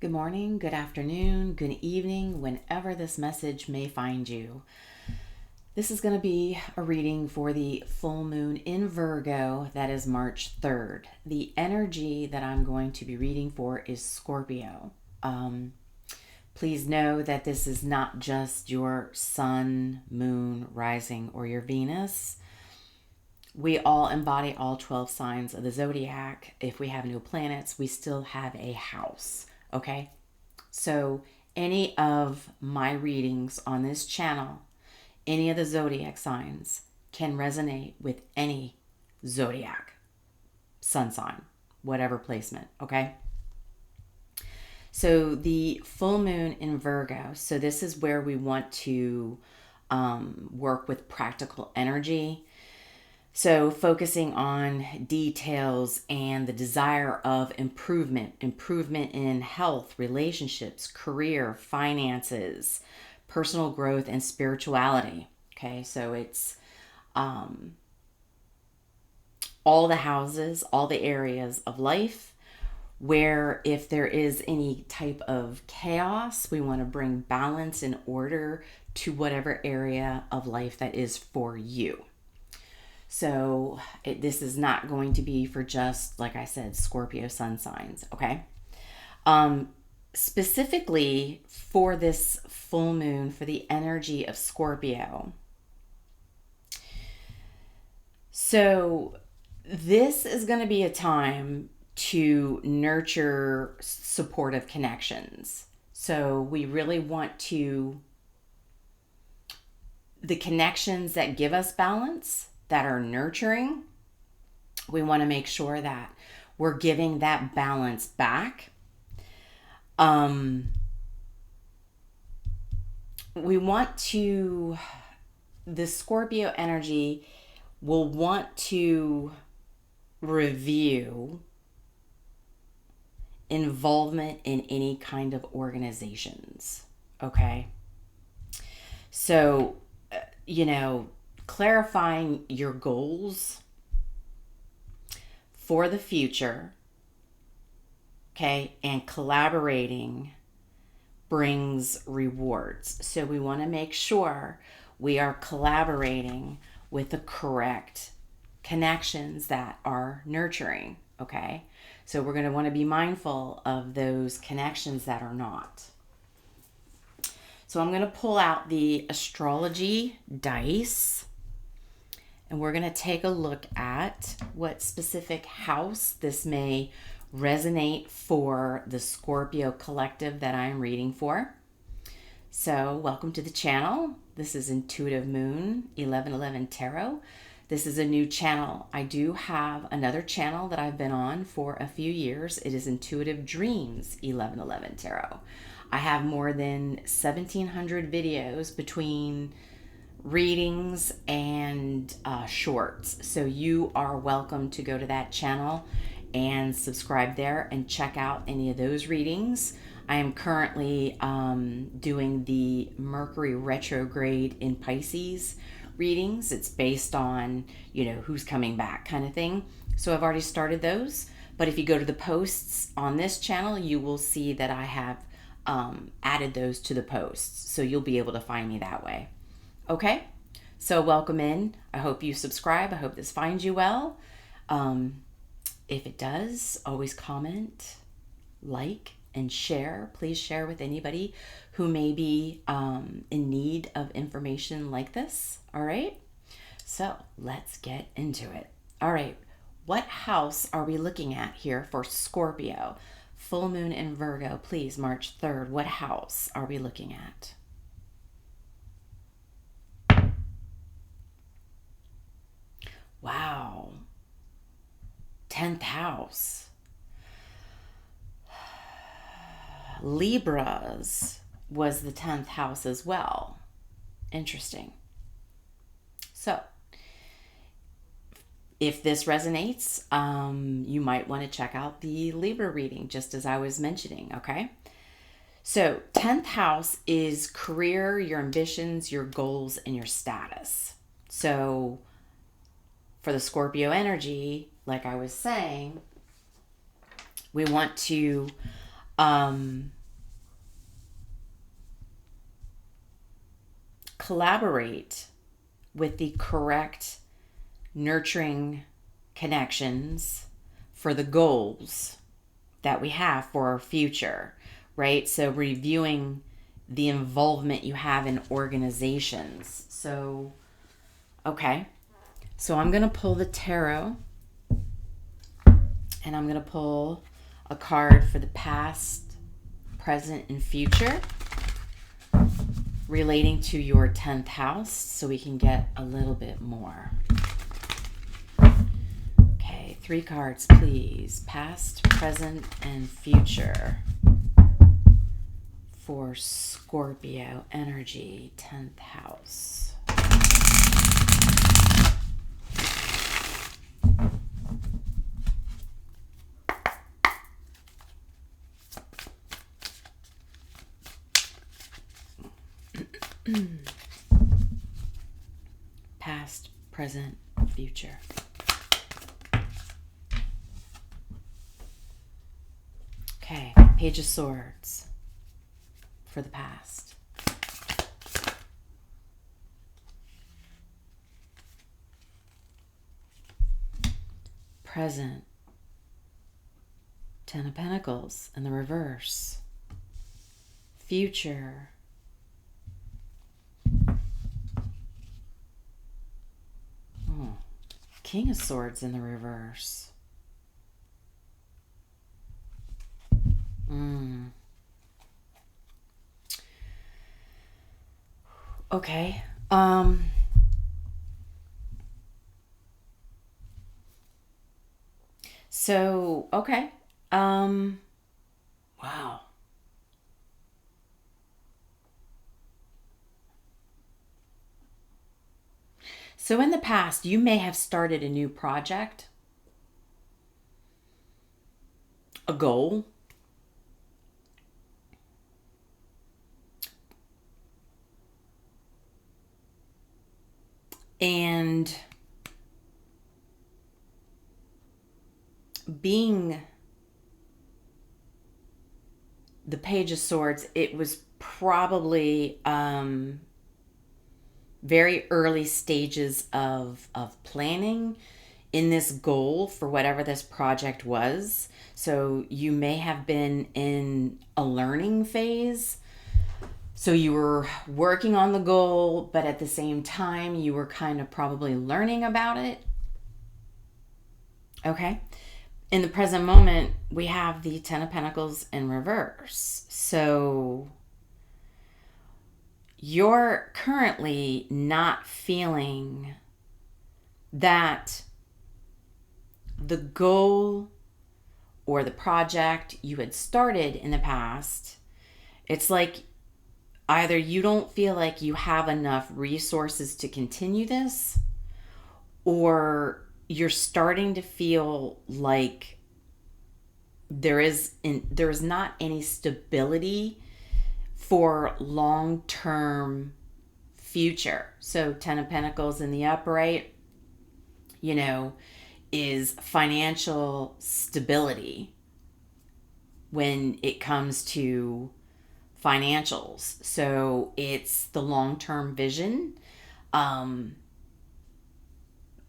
Good morning, good afternoon, good evening, whenever this message may find you. This is going to be a reading for the full moon in Virgo. That is March 3rd. The energy that I'm going to be reading for is Scorpio. Please know that this is not just your sun, moon, rising, or your Venus. We all embody all 12 signs of the zodiac. If we have no planets, we still have a house. Okay, so any of my readings on this channel, any of the zodiac signs can resonate with any zodiac, sun sign, whatever placement, okay? So the full moon in Virgo, so this is where we want to work with practical energy. So focusing on details and the desire of improvement in health, relationships, career, finances, personal growth, and spirituality. Okay, so it's all the houses, all the areas of life where if there is any type of chaos, we want to bring balance and order to whatever area of life that is for you. So this is not going to be for just, like I said, Scorpio sun signs, okay? Specifically for this full moon, for the energy of Scorpio. So this is going to be a time to nurture supportive connections. So we really want the connections that give us balance, that are nurturing, we want to make sure that we're giving that balance back. We want to, the Scorpio energy will want to review involvement in any kind of organizations, okay? So, clarifying your goals for the future, okay, and collaborating brings rewards. So we want to make sure we are collaborating with the correct connections that are nurturing, okay? So we're going to want to be mindful of those connections that are not. So I'm going to pull out the astrology dice. And we're going to take a look at what specific house this may resonate for the Scorpio collective that I'm reading for. So welcome to the channel. This is Intuitive Moon 1111 Tarot. This is a new channel. I do have another channel that I've been on for a few years. It is Intuitive Dreams 1111 Tarot. I have more than 1,700 videos between readings and shorts. So you are welcome to go to that channel and subscribe there and check out any of those readings. I am currently doing the Mercury retrograde in Pisces readings. It's based on, who's coming back kind of thing. So I've already started those. But if you go to the posts on this channel, you will see that I have added those to the posts. So you'll be able to find me that way. Okay, so welcome in. I hope you subscribe. I hope this finds you well. If it does, always comment, like, and share. Please share with anybody who may be in need of information like this. All right, so let's get into it. All right, what house are we looking at here for Scorpio? Full moon in Virgo, please, March 3rd. What house are we looking at? Wow. 10th house. Libras was the 10th house as well. Interesting. So, if this resonates, you might want to check out the Libra reading, just as I was mentioning, okay? So, 10th house is career, your ambitions, your goals, and your status. So, for the Scorpio energy, like I was saying, we want to Collaborate with the correct nurturing connections for the goals that we have for our future, right? So reviewing the involvement you have in organizations. So, okay. So I'm going to pull the tarot, and I'm going to pull a card for the past, present, and future relating to your 10th house so we can get a little bit more. Okay, 3 cards, please. Past, present, and future for Scorpio energy, 10th house. Past, present, future. Okay, Page of Swords for the past. Present, 10 of Pentacles in the reverse. Future, King of Swords in the reverse. Okay. So, okay. Wow. So in the past, you may have started a new project, a goal, and being the Page of Swords, it was probably very early stages of planning in this goal for whatever this project was. So you may have been in a learning phase. So you were working on the goal, but at the same time, you were kind of probably learning about it. Okay. In the present moment, we have the 10 of Pentacles in reverse. So you're currently not feeling that the goal or the project you had started in the past, it's like either you don't feel like you have enough resources to continue this, or you're starting to feel like there is not any stability for long-term future. So 10 of Pentacles in the upright, is financial stability when it comes to financials. So it's the long-term vision,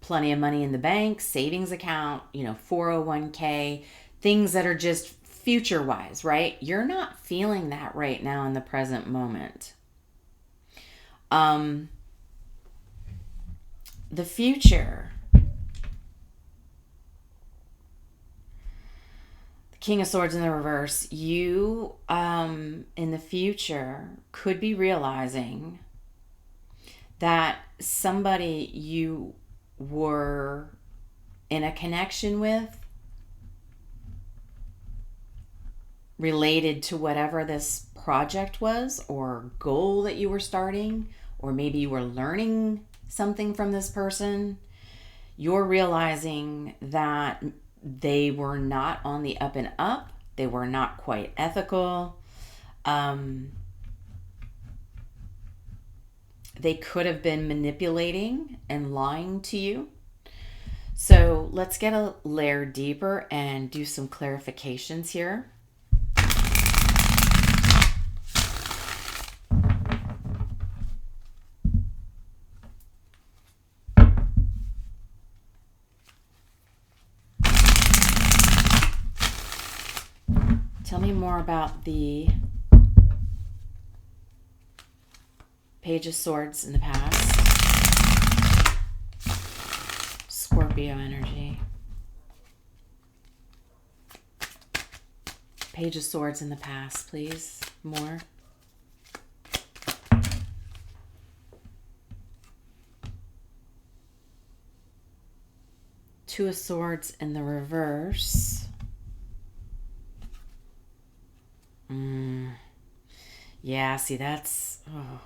plenty of money in the bank, savings account, 401k, things that are just future-wise, right? You're not feeling that right now in the present moment. The future. The King of Swords in the reverse. You, in the future, could be realizing that somebody you were in a connection with related to whatever this project was or goal that you were starting, or maybe you were learning something from this person, you're realizing that they were not on the up and up. They were not quite ethical. They could have been manipulating and lying to you. So let's get a layer deeper and do some clarifications here. Tell me more about the Page of Swords in the past. Scorpio energy. Page of Swords in the past, please. More. Two of Swords in the reverse. Yeah, see, that's... Oh.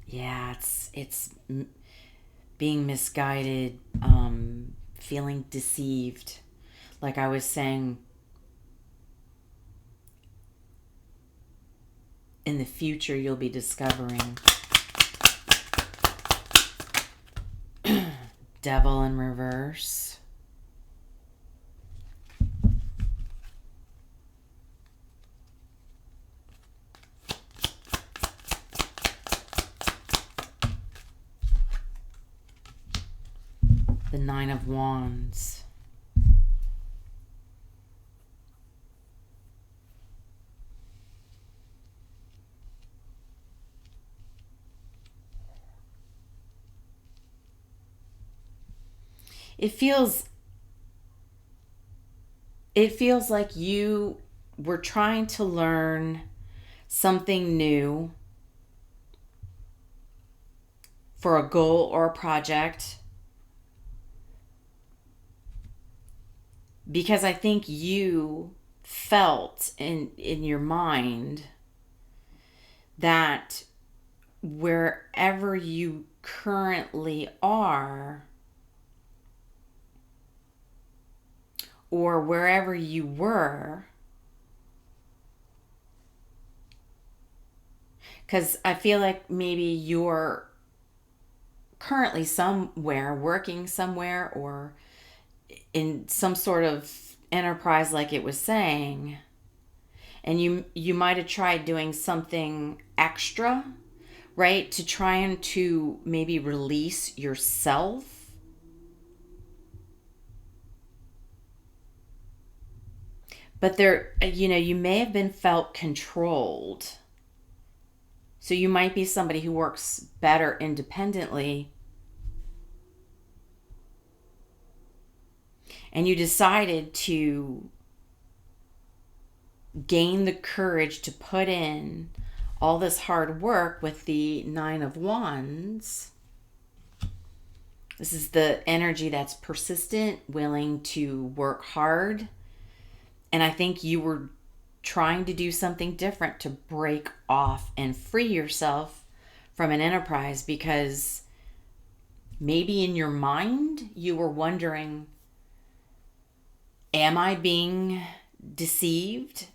Yeah, it's being misguided, feeling deceived. Like I was saying, in the future, you'll be discovering Devil in reverse. The Nine of Wands. It feels like you were trying to learn something new for a goal or a project, because I think you felt in your mind that wherever you currently are, or wherever you were, because I feel like maybe you're currently somewhere, working somewhere, or in some sort of enterprise like it was saying, and you might have tried doing something extra, right, to try and to maybe release yourself. But there, you may have been felt controlled. So you might be somebody who works better independently. And you decided to gain the courage to put in all this hard work with the Nine of Wands. This is the energy that's persistent, willing to work hard. And I think you were trying to do something different to break off and free yourself from an enterprise, because maybe in your mind you were wondering, am I being deceived?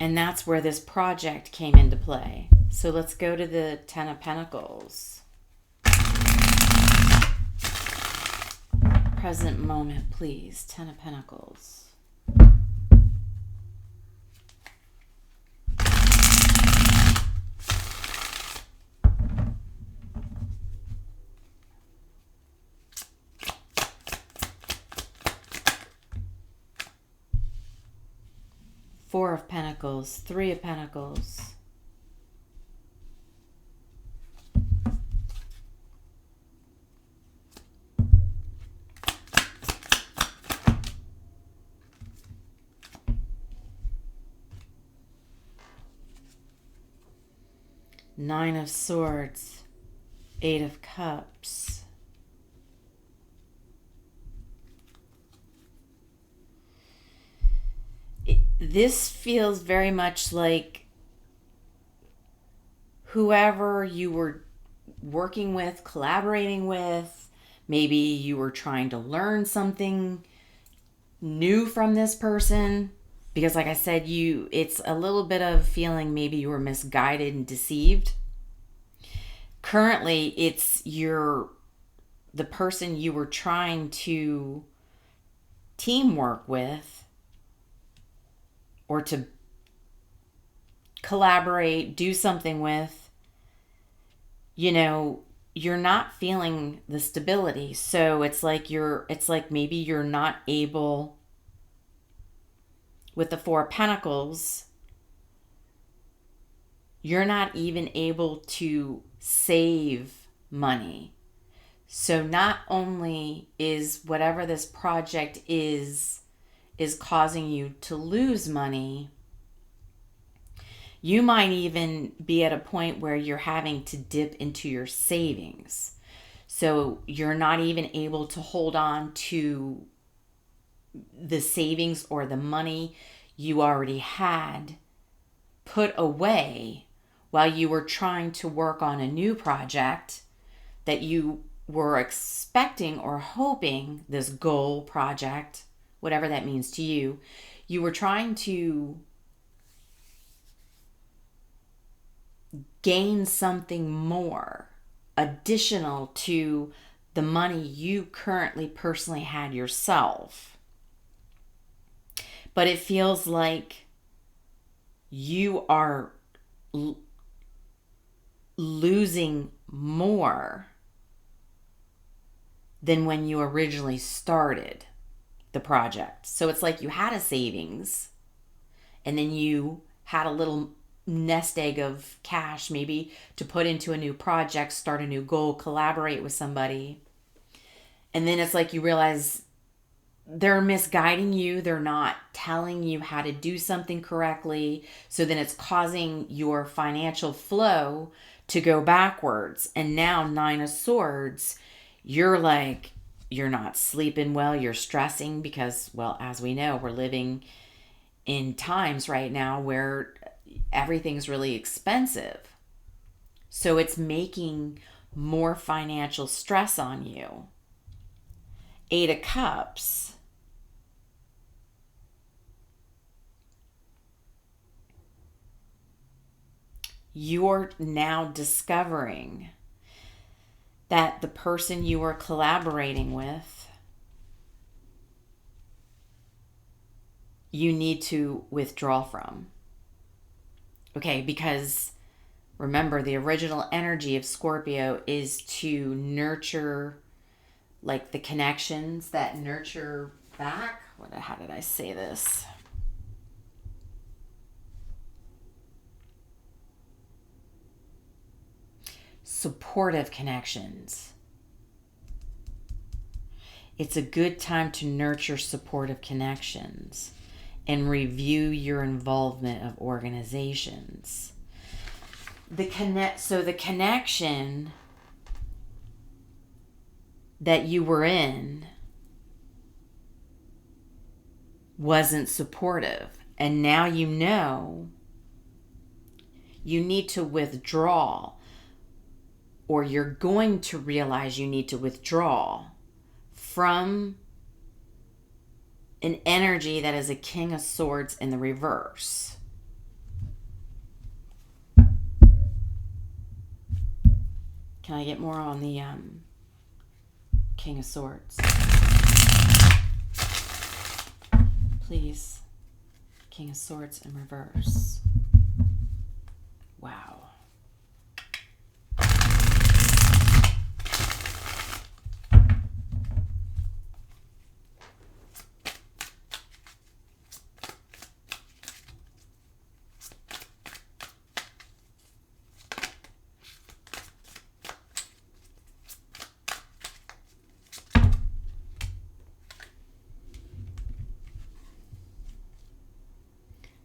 And that's where this project came into play. So let's go to the Ten of Pentacles. Present moment, please. Ten of Pentacles. Four of Pentacles. Three of Pentacles. Nine of Swords, Eight of Cups. This feels very much like whoever you were working with, collaborating with, maybe you were trying to learn something new from this person. Because like I said, it's a little bit of feeling maybe you were misguided and deceived. Currently, it's the person you were trying to teamwork with, or to collaborate, do something with. you know, you're not feeling the stability. So it's like maybe you're not able, with the Four of Pentacles, you're not even able to save money. So not only is whatever this project is causing you to lose money, you might even be at a point where you're having to dip into your savings. So you're not even able to hold on to the savings or the money you already had put away while you were trying to work on a new project that you were expecting or hoping, this goal project, whatever that means to you. You were trying to gain something more additional to the money you currently personally had yourself. But it feels like you are losing more than when you originally started the project. So it's like you had a savings and then you had a little nest egg of cash maybe to put into a new project, start a new goal, collaborate with somebody. And then it's like you realize they're misguiding you. They're not telling you how to do something correctly. So then it's causing your financial flow to go backwards. And now, Nine of Swords, you're like, you're not sleeping well. You're stressing because, well, as we know, we're living in times right now where everything's really expensive. So it's making more financial stress on you. Eight of Cups. You're now discovering that the person you are collaborating with, you need to withdraw from. Okay, because remember, the original energy of Scorpio is to nurture, like the connections that nurture back. How did I say this? Supportive connections. It's a good time to nurture supportive connections and review your involvement of organizations. The connection that you were in wasn't supportive, and now you know you need to withdraw, or you're going to realize you need to withdraw from an energy that is a King of Swords in the reverse. Can I get more on the King of Swords? Please. King of Swords in reverse. Wow.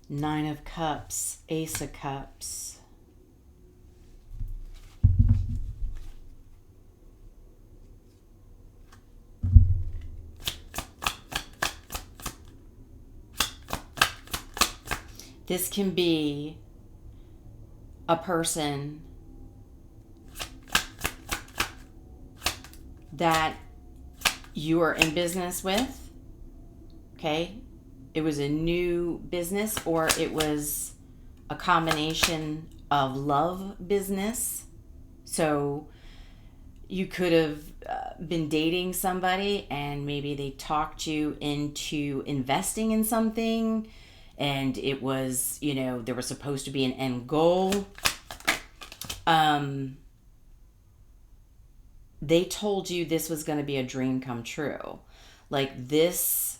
Nine of Cups, Ace of Cups. This can be a person that you are in business with, okay? It was a new business, or it was a combination of love business. So you could have been dating somebody and maybe they talked you into investing in something, and it was, there was supposed to be an end goal. they told you this was going to be a dream come true. Like this,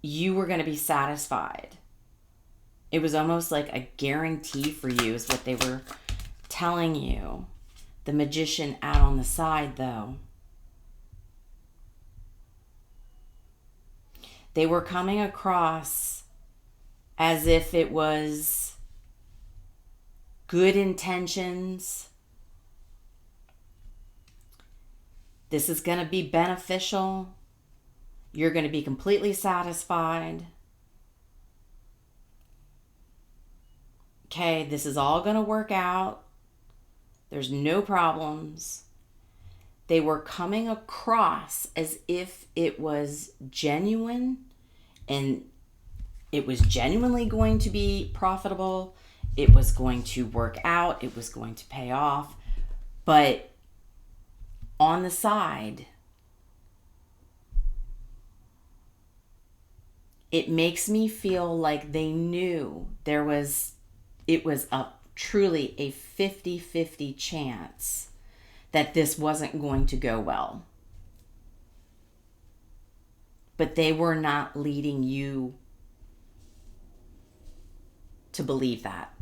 you were going to be satisfied. It was almost like a guarantee for you is what they were telling you. The Magician out on the side, though. They were coming across as if it was good intentions. This is going to be beneficial. You're going to be completely satisfied. Okay, this is all going to work out. There's no problems. They were coming across as if it was genuine and it was genuinely going to be profitable. It was going to work out. It was going to pay off. But on the side, it makes me feel like they knew it was truly a 50-50 chance that this wasn't going to go well. But they were not leading you to believe that.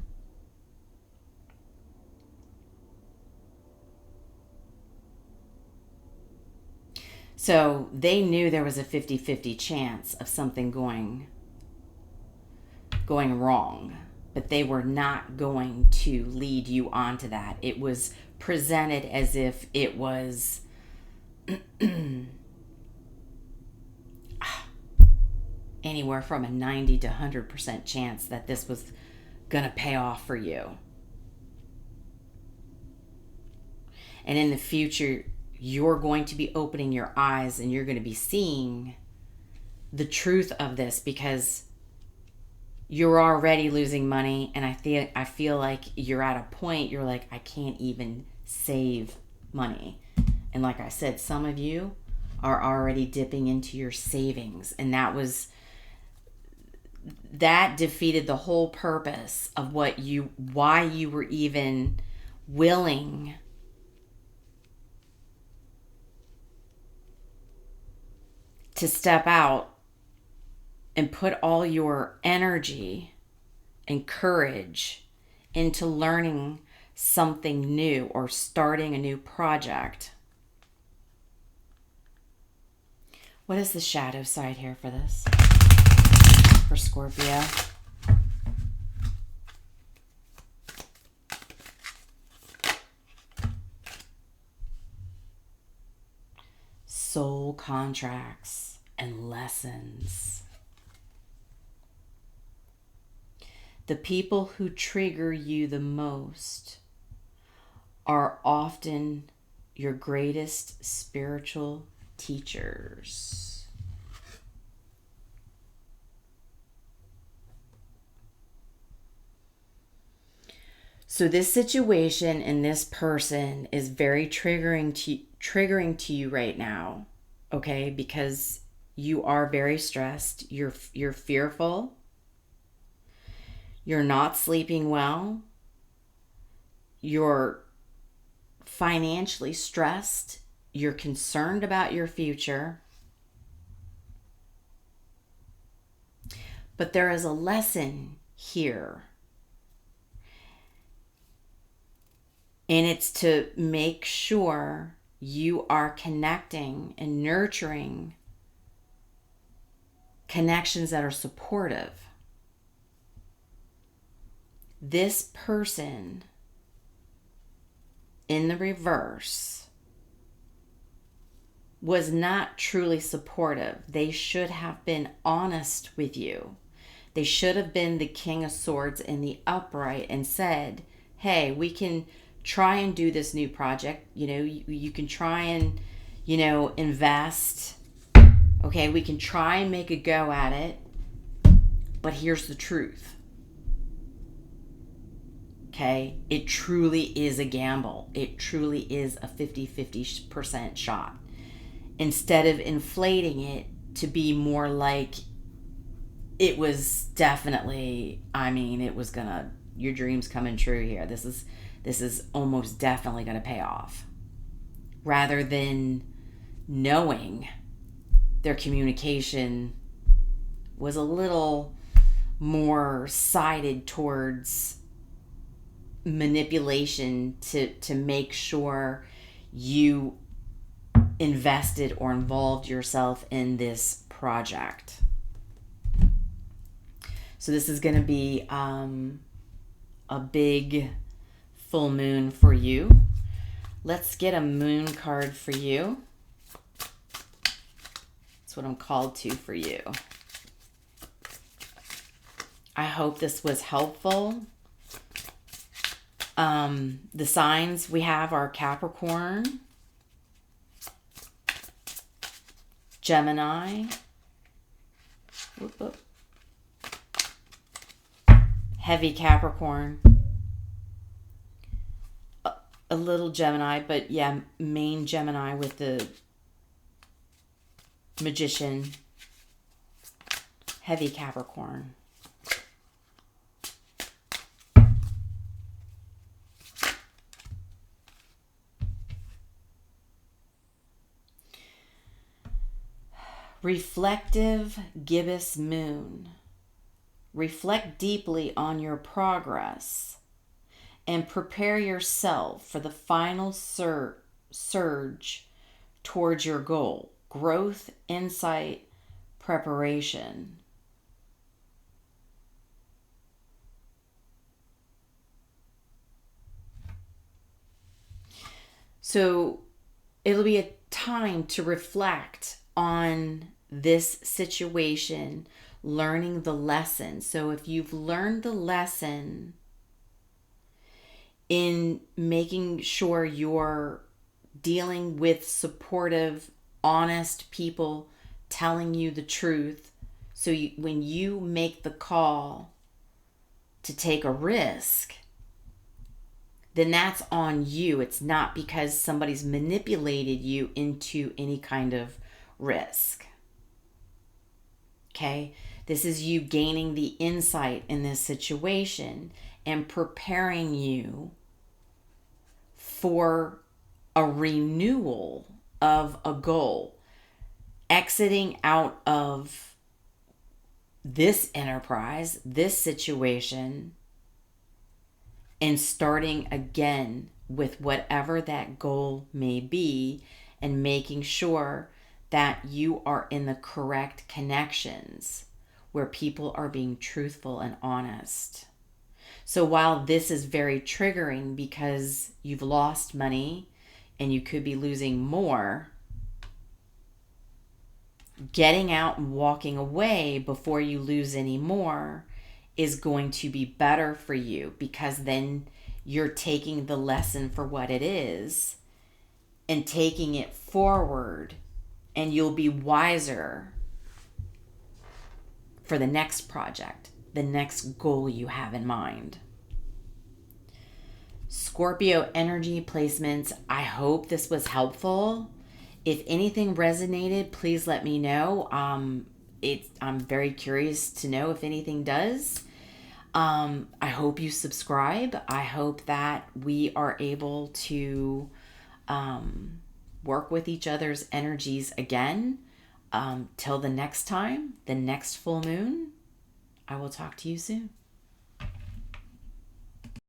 So they knew there was a 50-50 chance of something going wrong, but they were not going to lead you onto that. It was presented as if it was anywhere from a 90 to 100% chance that this was going to pay off for you. And in the future, you're going to be opening your eyes and you're going to be seeing the truth of this, because you're already losing money, and I feel like you're at a point you're like, I can't even save money. And like I said, some of you are already dipping into your savings, and that defeated the whole purpose of why you were even willing to step out and put all your energy and courage into learning something new or starting a new project. What is the shadow side here for this? For Scorpio? Soul contracts and lessons. The people who trigger you the most are often your greatest spiritual teachers. So this situation and this person is very triggering to you right now, okay? Because you are very stressed. You're fearful. You're not sleeping well. You're financially stressed. You're concerned about your future. But there is a lesson here. And it's to make sure you are connecting and nurturing connections that are supportive. This person in the reverse was not truly supportive. They should have been honest with you. They should have been the King of Swords in the upright and said, hey, we can try and do this new project. You can try and, invest. Okay, we can try and make a go at it. But here's the truth. Okay, it truly is a gamble. It truly is a 50-50% shot. Instead of inflating it to be more like it was definitely, your dream's coming true here. This is almost definitely going to pay off. rather than knowing their communication was a little more sided towards manipulation to make sure you invested or involved yourself in this project. So this is going to be a big full moon for you. Let's get a moon card for you. That's what I'm called to for you. I hope this was helpful. The signs we have are Capricorn, Gemini, heavy Capricorn, a little Gemini, but yeah, main Gemini with the Magician, heavy Capricorn. Reflective gibbous moon. Reflect deeply on your progress and prepare yourself for the final surge towards your goal. Growth, insight, preparation. So it'll be a time to reflect on this situation, learning the lesson. So if you've learned the lesson in making sure you're dealing with supportive, honest people telling you the truth, so when you make the call to take a risk, then that's on you. It's not because somebody's manipulated you into any kind of risk. Okay? This is you gaining the insight in this situation and preparing you for a renewal of a goal. Exiting out of this enterprise, this situation, and starting again with whatever that goal may be, and making sure that you are in the correct connections where people are being truthful and honest. So while this is very triggering because you've lost money and you could be losing more, getting out and walking away before you lose any more is going to be better for you, because then you're taking the lesson for what it is and taking it forward, and you'll be wiser for the next project, the next goal you have in mind. Scorpio energy placements, I hope this was helpful. If anything resonated, please let me know. I'm very curious to know if anything does. I hope you subscribe. I hope that we are able to work with each other's energies again. Till the next time, the next full moon, I will talk to you soon.